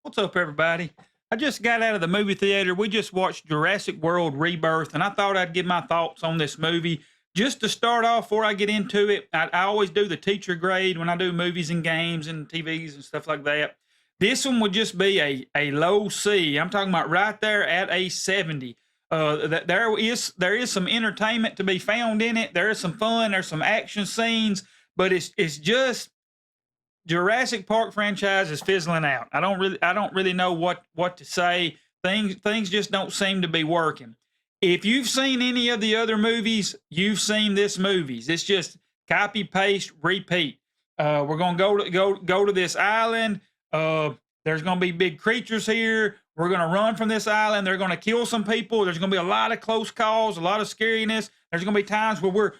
What's up, everybody? I just got out of the movie theater. We just watched Jurassic World Rebirth, and I thought I'd give my thoughts on this movie. Just to start off, before I get into it, I always do the teacher grade when I do movies and games and TVs and stuff like that. This one would just be a low C. I'm talking about right there at a 70. There is some entertainment to be found in it. There is some fun. There's some action scenes, but it's just Jurassic Park franchise is fizzling out. I don't really know what to say. Things just don't seem to be working. If you've seen any of the other movies, you've seen this movies. It's just copy paste repeat. We're gonna go to this island. There's gonna be big creatures here. We're gonna run from this island. They're gonna kill some people. There's gonna be a lot of close calls, a lot of scariness. There's gonna be times where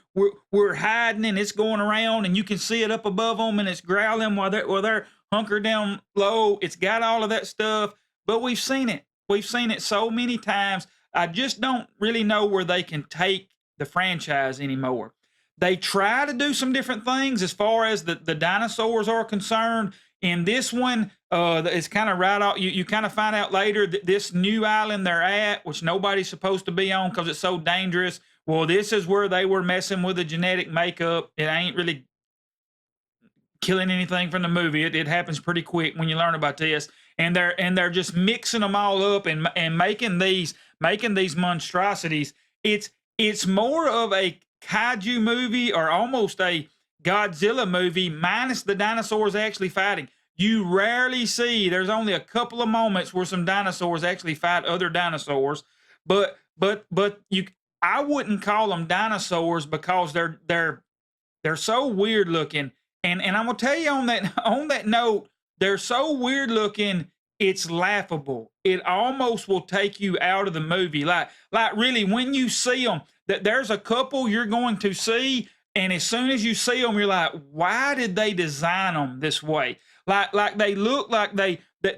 we're hiding and it's going around and you can see it up above them and it's growling while they're hunkered down low. It's got all of that stuff, but we've seen it. We've seen it so many times. I just don't really know where they can take the franchise anymore. They try to do some different things as far as the dinosaurs are concerned. In this one, it's kind of right out. You kind of find out later that this new island they're at, which nobody's supposed to be on because it's so dangerous. Well, this is where they were messing with the genetic makeup. It ain't really killing anything from the movie. It happens pretty quick when you learn about this. And they're just mixing them all up and making these monstrosities. It's more of a kaiju movie or almost a Godzilla movie minus the dinosaurs actually fighting. You rarely see, there's only a couple of moments where some dinosaurs actually fight other dinosaurs, but I wouldn't call them dinosaurs because they're so weird looking. And I'm gonna tell you on that note, they're so weird looking, it's laughable. It almost will take you out of the movie. Like really, when you see them, that there's a couple you're going to see, and as soon as you see them, you're like, why did they design them this way? Like they look like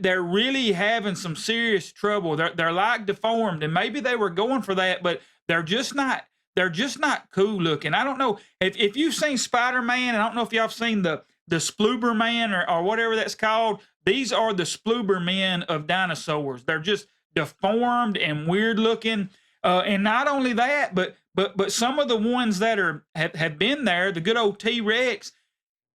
they're really having some serious trouble. They're like deformed, and maybe they were going for that, but they're just not cool looking. I don't know if you've seen Spider-Man. I don't know if y'all have seen the Sploober Man or whatever that's called. These are the Sploober men of dinosaurs. They're just deformed and weird looking. And not only that, but some of the ones that have been there, the good old T-Rex,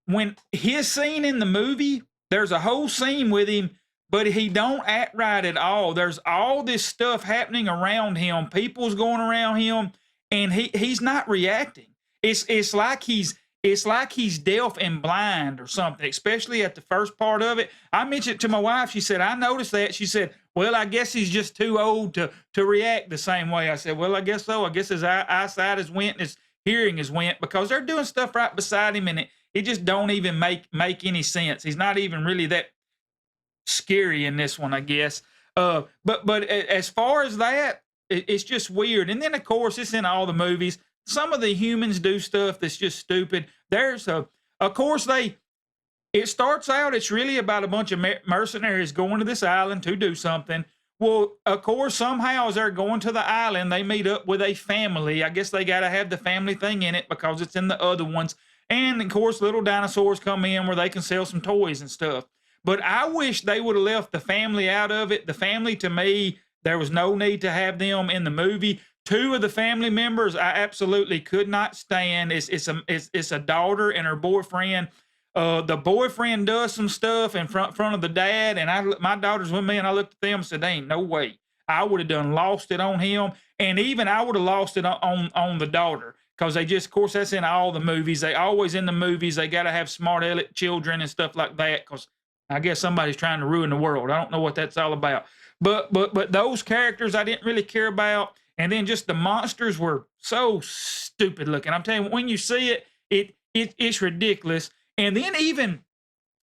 when his scene in the movie, there's a whole scene with him, but he don't act right at all. There's all this stuff happening around him. People's going around him, and he's not reacting. It's like he's deaf and blind or something, especially at the first part of it. I mentioned it to my wife. She said, I noticed that. She said, well, I guess he's just too old to react the same way. I said, well, I guess so. I guess his eyesight is went and his hearing is went because they're doing stuff right beside him, and it just don't even make any sense. He's not even really that scary in this one, I guess. But as far as that, it's just weird. And then, of course, it's in all the movies. Some of the humans do stuff that's just stupid. Of course, it starts out, it's really about a bunch of mercenaries going to this island to do something. Well, of course, somehow as they're going to the island, they meet up with a family. I guess they got to have the family thing in it because it's in the other ones. And, of course, little dinosaurs come in where they can sell some toys and stuff. But I wish they would have left the family out of it. The family, to me, there was no need to have them in the movie. Two of the family members I absolutely could not stand. It's a daughter and her boyfriend. The boyfriend does some stuff in front of the dad, and my daughter's with me, and I looked at them and said, "There ain't no way." I would have done lost it on him, and even I would have lost it on the daughter because they just, of course, that's in all the movies. They always in the movies they got to have smart aleck children and stuff like that because I guess somebody's trying to ruin the world. I don't know what that's all about, but those characters I didn't really care about. And then just the monsters were so stupid looking. I'm telling you, when you see it's ridiculous. And then even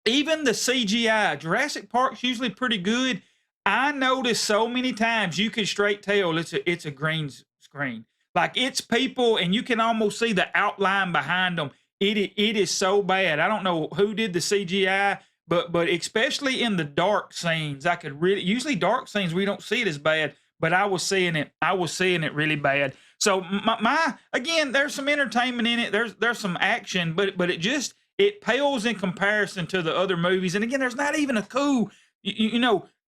the CGI, Jurassic Park's usually pretty good. I noticed so many times you could straight tell it's a green screen. Like it's people, and you can almost see the outline behind them. It is so bad. I don't know who did the CGI, but especially in the dark scenes, I could really, usually dark scenes we don't see it as bad. But I was seeing it really bad. So again, there's some entertainment in it. There's some action, but it pales in comparison to the other movies. And again, there's not even a cool,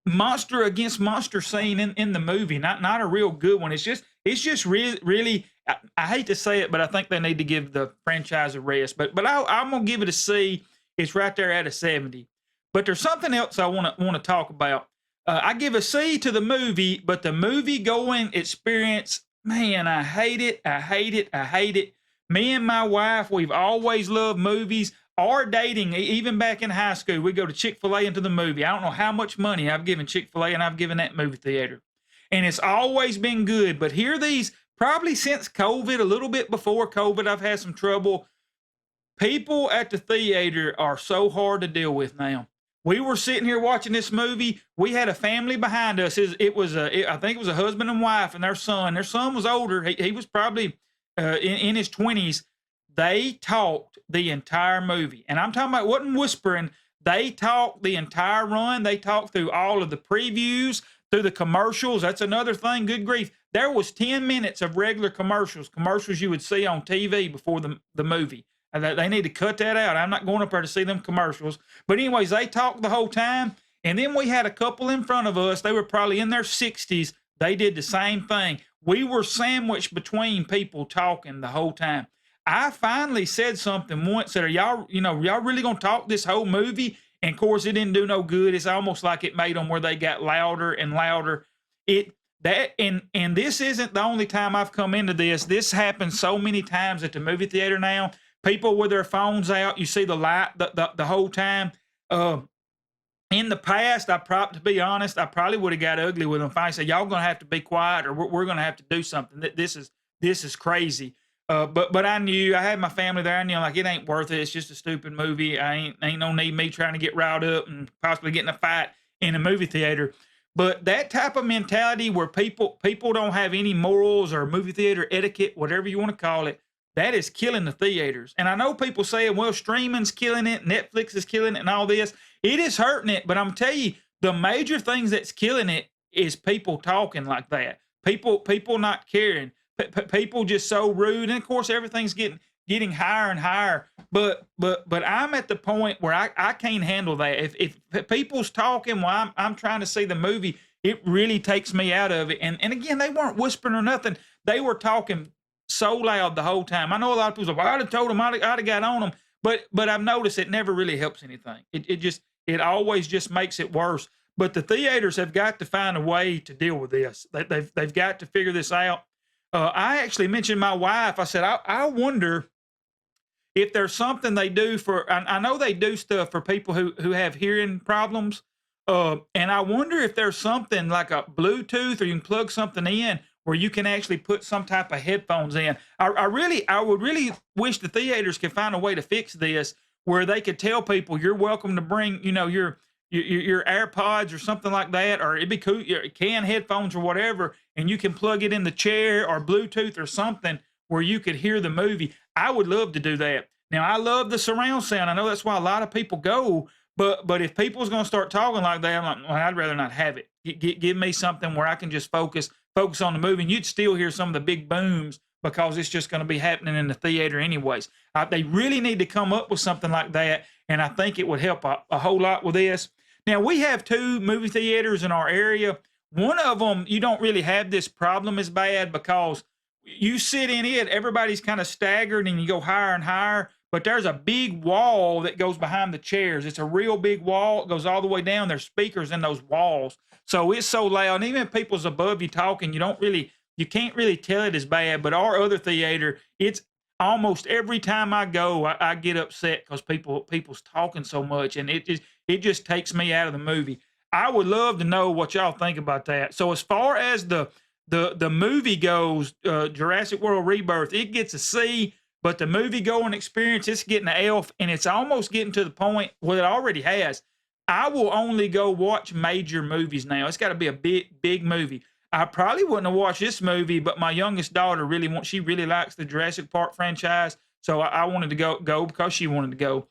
monster against monster scene in the movie. Not a real good one. It's just really. I hate to say it, but I think they need to give the franchise a rest. But I'm gonna give it a C. It's right there at a 70. But there's something else I want to talk about. I give a C to the movie, but the movie going experience, man, I hate it. I hate it. I hate it. Me and my wife, we've always loved movies. Our dating, even back in high school, we go to Chick-fil-A into the movie. I don't know how much money I've given Chick-fil-A and I've given that movie theater. And it's always been good. But here these, probably since COVID, a little bit before COVID, I've had some trouble. People at the theater are so hard to deal with now. We were sitting here watching this movie. We had a family behind us. I think it was a husband and wife and their son. Their son was older. He was probably in his 20s. They talked the entire movie. And I'm talking about, wasn't whispering. They talked the entire run. They talked through all of the previews, through the commercials. That's another thing. Good grief. There was 10 minutes of regular commercials you would see on TV before the movie. They need to cut that out. I'm not going up there to see them commercials. But anyways, they talked the whole time. And then we had a couple in front of us. They were probably in their 60s. They did the same thing. We were sandwiched between people talking the whole time. I finally said something once that, y'all really going to talk this whole movie? And of course, it didn't do no good. It's almost like it made them where they got louder and louder. And this isn't the only time I've come into this. This happens so many times at the movie theater now. People with their phones out, you see the light the whole time. In the past, to be honest, I probably would have got ugly with them if I said, y'all going to have to be quiet or we're going to have to do something. This is crazy. But I knew I had my family there. I knew like it ain't worth it. It's just a stupid movie. Ain't no need me trying to get riled up and possibly getting a fight in a movie theater. But that type of mentality where people don't have any morals or movie theater etiquette, whatever you want to call it, that is killing the theaters. And I know people saying, well, streaming's killing it, Netflix is killing it, and all this. It is hurting it. But I'm telling you, the major things that's killing it is people talking like that. People not caring. People just so rude. And of course, everything's getting higher and higher. But I'm at the point where I can't handle that. If people's talking while I'm trying to see the movie, it really takes me out of it. And again, they weren't whispering or nothing. They were talking so loud the whole time. I know a lot of people say, well, I'd have told them, I'd have got on them. But I've noticed it never really helps anything. It always just makes it worse. But the theaters have got to find a way to deal with this. They've got to figure this out. I actually mentioned my wife. I said, I wonder if there's something they do for, I know they do stuff for people who have hearing problems. And I wonder if there's something like a Bluetooth or you can plug something in where you can actually put some type of headphones in. I would really wish the theaters could find a way to fix this where they could tell people you're welcome to bring, your AirPods or something like that, or it'd be cool, your can headphones or whatever, and you can plug it in the chair or Bluetooth or something where you could hear the movie. I would love to do that. Now, I love the surround sound. I know that's why a lot of people go, but if people's going to start talking like that, I'm like, well, I'd rather not have it. Give me something where I can just focus on the movie, and you'd still hear some of the big booms because it's just going to be happening in the theater anyways. They really need to come up with something like that, and I think it would help a whole lot with this. Now, we have 2 movie theaters in our area. One of them, you don't really have this problem as bad because you sit in it, everybody's kind of staggered, and you go higher and higher, but there's a big wall that goes behind the chairs. It's a real big wall. It goes all the way down. There's speakers in those walls. So it's so loud. And even if people's above you talking, you can't really tell it as bad. But our other theater, it's almost every time I go, I get upset because people's talking so much, and it just takes me out of the movie. I would love to know what y'all think about that. So as far as the movie goes, Jurassic World Rebirth, it gets a C. But the movie going experience, it's getting an F, and it's almost getting to the point where it already has. I will only go watch major movies now. It's got to be a big movie. I probably wouldn't have watched this movie, but my youngest daughter she really likes the Jurassic Park franchise, so I wanted to go because she wanted to go.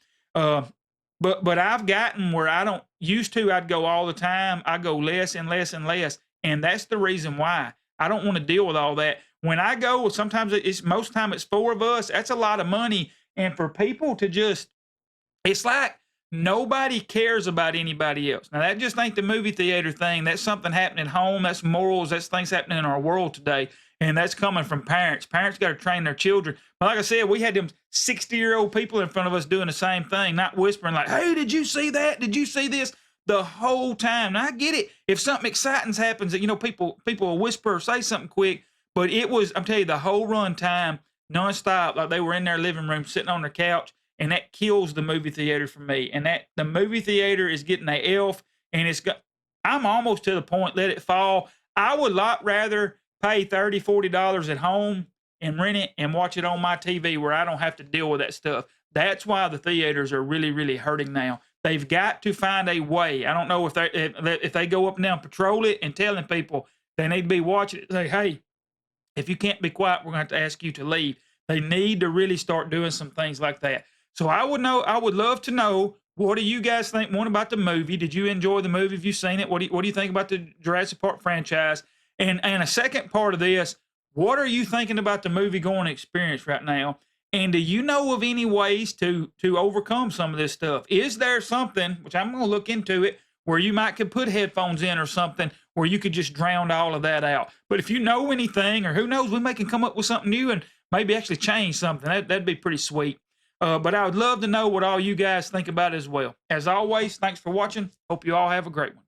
But I've gotten where I'd go all the time. I go less and less and less, and that's the reason why. I don't want to deal with all that. When I go, sometimes most time it's 4 of us. That's a lot of money, and for people to it's like nobody cares about anybody else. Now, that just ain't the movie theater thing. That's something happening at home. That's morals. That's things happening in our world today. And that's coming from parents. Parents got to train their children. But like I said, we had them 60-year-old people in front of us doing the same thing, not whispering like, hey, did you see that? Did you see this? The whole time. Now, I get it. If something exciting happens, that people will whisper or say something quick. But it was, I'm telling you, the whole run time, nonstop, like they were in their living room sitting on their couch. And that kills the movie theater for me. And that the movie theater is getting a elf, and I'm almost to the point, let it fall. I would a lot rather pay $30, $40 at home and rent it and watch it on my TV where I don't have to deal with that stuff. That's why the theaters are really, really hurting now. They've got to find a way. I don't know if they go up and down, patrol it, and telling people they need to be watching it. Say, hey, if you can't be quiet, we're going to have to ask you to leave. They need to really start doing some things like that. So I would love to know, what do you guys think? One, about the movie. Did you enjoy the movie? Have you seen it? What do you think about the Jurassic Park franchise? And a second part of this, what are you thinking about the movie going experience right now? And do you know of any ways to overcome some of this stuff? Is there something, which I'm going to look into it, where you could put headphones in or something where you could just drown all of that out? But if you know anything, or who knows, we can come up with something new and maybe actually change something. That'd be pretty sweet. But I would love to know what all you guys think about it as well. As always, thanks for watching. Hope you all have a great one.